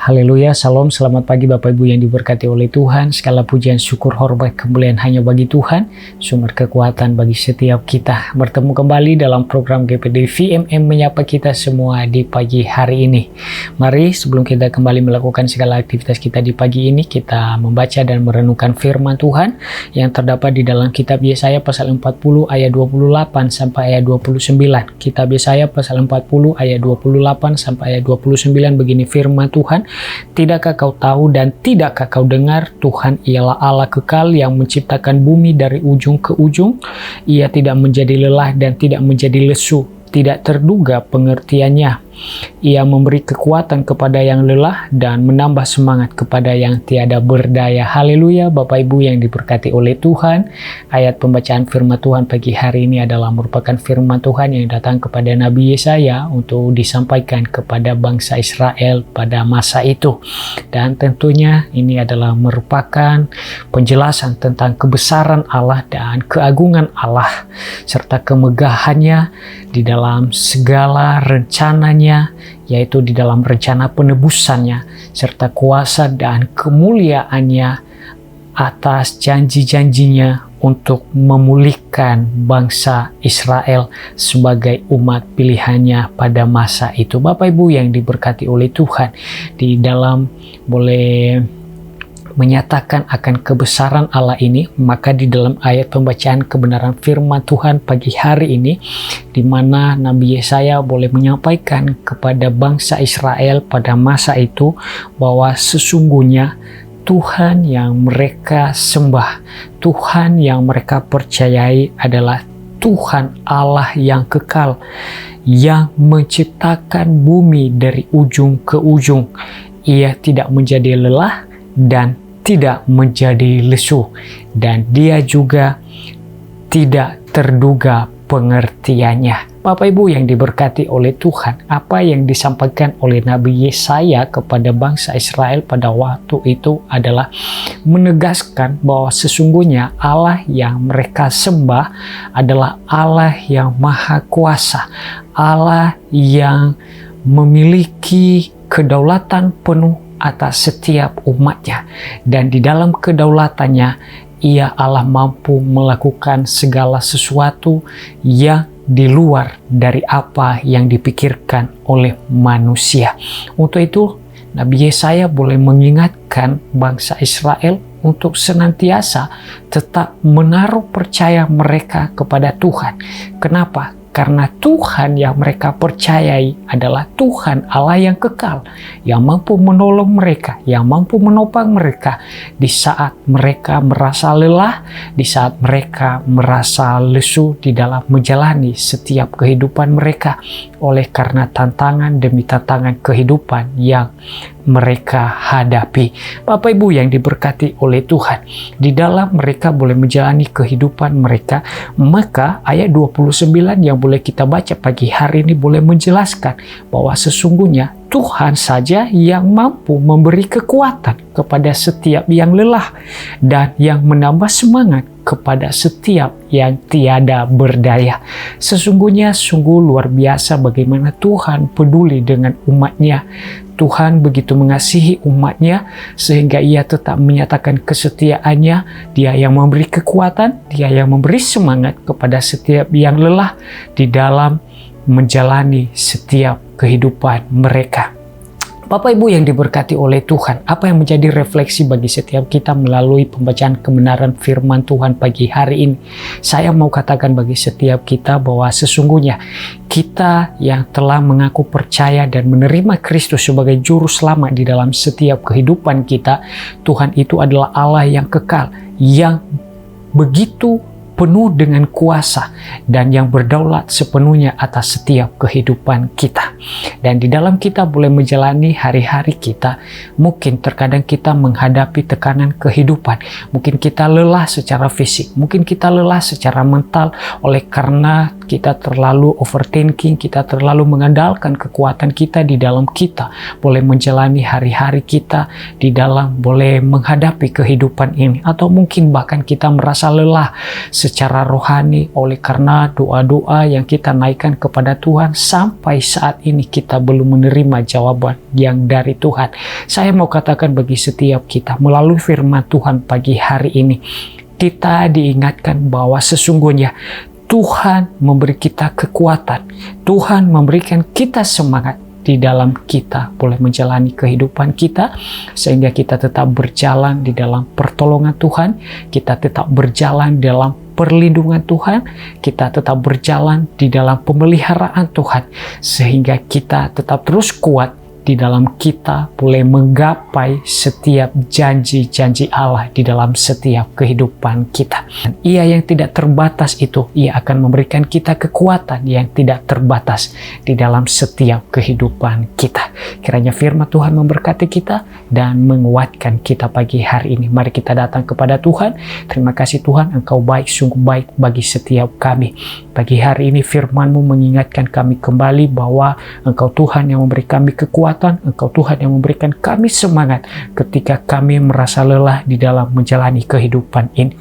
Haleluya, salam, selamat pagi Bapak Ibu yang diberkati oleh Tuhan. Segala pujian, syukur, hormat, kemuliaan hanya bagi Tuhan, sumber kekuatan bagi setiap kita. Bertemu kembali dalam program GPD VMM menyapa kita semua di pagi hari ini. Mari sebelum kita kembali melakukan segala aktivitas kita di pagi ini, kita membaca dan merenungkan firman Tuhan yang terdapat di dalam kitab Yesaya pasal 40 ayat 28 sampai ayat 29. Kitab Yesaya pasal 40 ayat 28 sampai ayat 29, begini firman Tuhan. Tidakkah kau tahu dan tidakkah kau dengar, Tuhan ialah Allah kekal yang menciptakan bumi dari ujung ke ujung. Ia tidak menjadi lelah dan tidak menjadi lesu, tidak terduga pengertiannya. Ia memberi kekuatan kepada yang lelah dan menambah semangat kepada yang tiada berdaya. Haleluya, Bapak Ibu yang diberkati oleh Tuhan. Ayat pembacaan firman Tuhan pagi hari ini adalah merupakan firman Tuhan yang datang kepada Nabi Yesaya untuk disampaikan kepada bangsa Israel pada masa itu. Dan tentunya ini adalah merupakan penjelasan tentang kebesaran Allah dan keagungan Allah serta kemegahannya di dalam segala rencananya, yaitu di dalam rencana penebusannya serta kuasa dan kemuliaannya atas janji-janjinya untuk memulihkan bangsa Israel sebagai umat pilihannya pada masa itu. Bapak Ibu yang diberkati oleh Tuhan, di dalam boleh menyatakan akan kebesaran Allah ini, maka di dalam ayat pembacaan kebenaran firman Tuhan pagi hari ini, di mana Nabi Yesaya boleh menyampaikan kepada bangsa Israel pada masa itu bahwa sesungguhnya Tuhan yang mereka sembah, Tuhan yang mereka percayai adalah Tuhan Allah yang kekal, yang menciptakan bumi dari ujung ke ujung. Ia tidak menjadi lelah dan tidak menjadi lesu, dan dia juga tidak terduga pengertiannya. Bapak Ibu yang diberkati oleh Tuhan, apa yang disampaikan oleh Nabi Yesaya kepada bangsa Israel pada waktu itu adalah menegaskan bahwa sesungguhnya Allah yang mereka sembah adalah Allah yang maha kuasa, Allah yang memiliki kedaulatan penuh atas setiap umatnya, dan di dalam kedaulatannya Ia Allah mampu melakukan segala sesuatu yang di luar dari apa yang dipikirkan oleh manusia. Untuk itu Nabi Yesaya boleh mengingatkan bangsa Israel untuk senantiasa tetap menaruh percaya mereka kepada Tuhan. Kenapa? Karena Tuhan yang mereka percayai adalah Tuhan Allah yang kekal, yang mampu menolong mereka, yang mampu menopang mereka di saat mereka merasa lelah, di saat mereka merasa lesu di dalam menjalani setiap kehidupan mereka, oleh karena tantangan demi tantangan kehidupan yang mereka hadapi. Bapak Ibu yang diberkati oleh Tuhan, di dalam mereka boleh menjalani kehidupan mereka, maka ayat 29 yang boleh kita baca pagi hari ini boleh menjelaskan bahwa sesungguhnya Tuhan saja yang mampu memberi kekuatan kepada setiap yang lelah dan yang menambah semangat kepada setiap yang tiada berdaya. Sesungguhnya sungguh luar biasa bagaimana Tuhan peduli dengan umatnya. Tuhan begitu mengasihi umatnya sehingga Ia tetap menyatakan kesetiaannya. Dia yang memberi kekuatan, Dia yang memberi semangat kepada setiap yang lelah di dalam menjalani setiap kehidupan mereka. Bapak Ibu yang diberkati oleh Tuhan, apa yang menjadi refleksi bagi setiap kita melalui pembacaan kebenaran firman Tuhan pagi hari ini? Saya mau katakan bagi setiap kita bahwa sesungguhnya kita yang telah mengaku percaya dan menerima Kristus sebagai juru selamat di dalam setiap kehidupan kita, Tuhan itu adalah Allah yang kekal, yang begitu penuh dengan kuasa dan yang berdaulat sepenuhnya atas setiap kehidupan kita. Dan di dalam kita boleh menjalani hari-hari kita, mungkin terkadang kita menghadapi tekanan kehidupan, mungkin kita lelah secara fisik, mungkin kita lelah secara mental oleh karena kita terlalu overthinking, kita terlalu mengandalkan kekuatan kita di dalam kita boleh menjalani hari-hari kita, di dalam boleh menghadapi kehidupan ini, atau mungkin bahkan kita merasa lelah secara rohani oleh karena doa-doa yang kita naikkan kepada Tuhan sampai saat ini kita belum menerima jawaban yang dari Tuhan. Saya mau katakan bagi setiap kita melalui firman Tuhan pagi hari ini, kita diingatkan bahwa sesungguhnya Tuhan memberi kita kekuatan, Tuhan memberikan kita semangat di dalam kita boleh menjalani kehidupan kita, sehingga kita tetap berjalan di dalam pertolongan Tuhan, kita tetap berjalan dalam perlindungan Tuhan, kita tetap berjalan di dalam pemeliharaan Tuhan, sehingga kita tetap terus kuat di dalam kita boleh menggapai setiap janji-janji Allah di dalam setiap kehidupan kita. Dan Ia yang tidak terbatas itu, Ia akan memberikan kita kekuatan yang tidak terbatas di dalam setiap kehidupan kita. Kiranya firman Tuhan memberkati kita dan menguatkan kita pagi hari ini. Mari kita datang kepada Tuhan. Terima kasih Tuhan, Engkau baik, sungguh baik bagi setiap kami. Pagi hari ini firman-Mu mengingatkan kami kembali bahwa Engkau Tuhan yang memberi kami kekuatan, Engkau Tuhan yang memberikan kami semangat ketika kami merasa lelah di dalam menjalani kehidupan ini.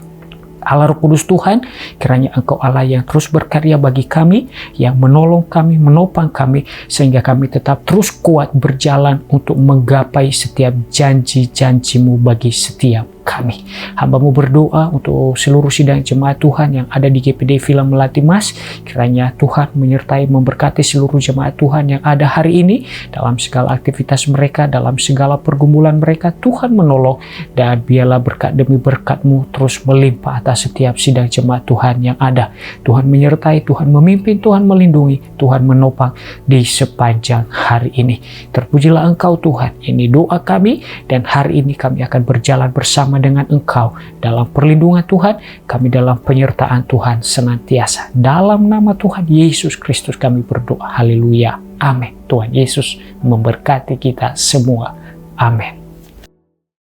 Allah Roh Kudus Tuhan, kiranya Engkau Allah yang terus berkarya bagi kami, yang menolong kami, menopang kami, sehingga kami tetap terus kuat berjalan untuk menggapai setiap janji-janji-Mu bagi setiap kami. Hamba-Mu berdoa untuk seluruh sidang jemaat Tuhan yang ada di GPD Villa Melati Mas. Kiranya Tuhan menyertai, memberkati seluruh jemaat Tuhan yang ada hari ini dalam segala aktivitas mereka, dalam segala pergumulan mereka. Tuhan menolong, dan biarlah berkat demi berkat-Mu terus melimpah atas setiap sidang jemaat Tuhan yang ada. Tuhan menyertai, Tuhan memimpin, Tuhan melindungi, Tuhan menopang di sepanjang hari ini. Terpujilah Engkau Tuhan. Ini doa kami, dan hari ini kami akan berjalan bersama dengan Engkau dalam perlindungan Tuhan, kami dalam penyertaan Tuhan senantiasa. Dalam nama Tuhan Yesus Kristus kami berdoa. Haleluya. Amin. Tuhan Yesus memberkati kita semua. Amin.